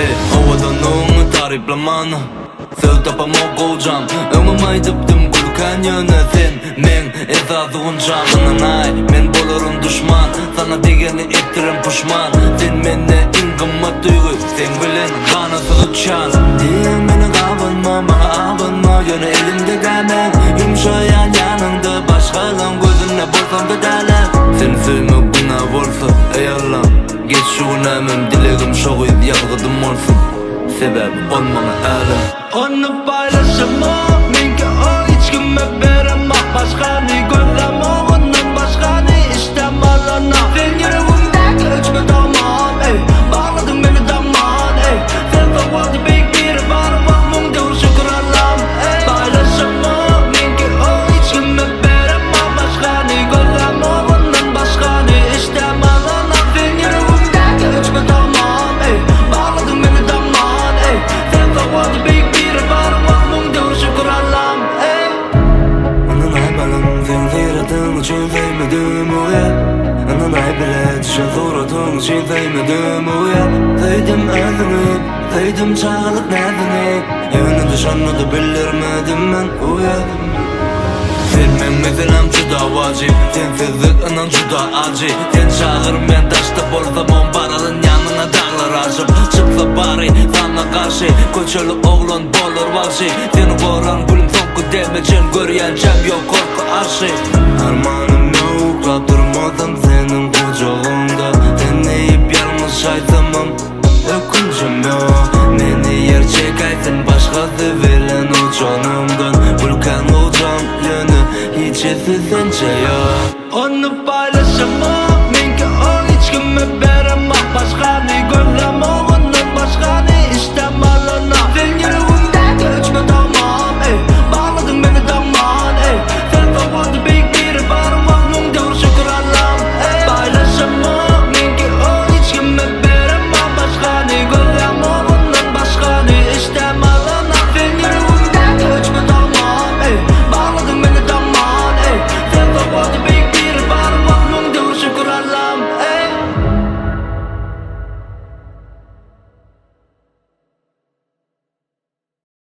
Ey, havadan onu tariflamana Söz tapamokacağım Ömüm aydıptım kulkan yöne sen Men esası hunçamın ay Men bolurum düşman Sana degeni ettirim puşman Sen menne ingımma duygu Sen bilen bana sızıçan Diyen beni kavunma bana avunma Yöne elimde gelmen Yumşayan yanında başkalın gözünle bolsan da delen Sen suyma buna bolsa ey Allah Geç şu günahımın dileğim şoğuyup yalgıdım olsun Sebep olmana ağlam Onu paylaşamam Minki o içkime veremem Başkanı gözlem oğundan başkanı İştem alana Sen yüreğimdeki ölçme tamam ey Bağladın beni daman ey Sen savvadı büyük biri varım Vakmın dur şükür Allah'ım ey Paylaşamam Minki o içkime veremem Başkanı gözlem oğundan başkanı İştem alana Sen yüreğimdeki ölçme tamam ey Bağladın beni daman ey Sen savvadı büyük biri varım Vakmın dur şükür Allah'ım ey Anan ay balım sen zeyratın için sevmedim o ya Anan ay bile düşen suratın için sevmedim o ya Sevdim özünü, sevdim çağlık nezini Yönü düşanı da bilirmedim ben o ya Sevmem meselem juda vacip Sensizlik anan juda acı Sen çağır men taşta bolsam on baralın yanına dağlar aşıp Çıksa bari sana karşı Koçölu oğlan bolur vahşi Seni koran gülüm sonku demecen Görüyencem yok korku arşı Armanım yok kaptırmadım senin kucağında Deneyip yalnız şaytamam Öküncüm yok Meni yer çekaysin başkası veren o canımdan Vulkan olacağım yönü hiç esizence ya Onu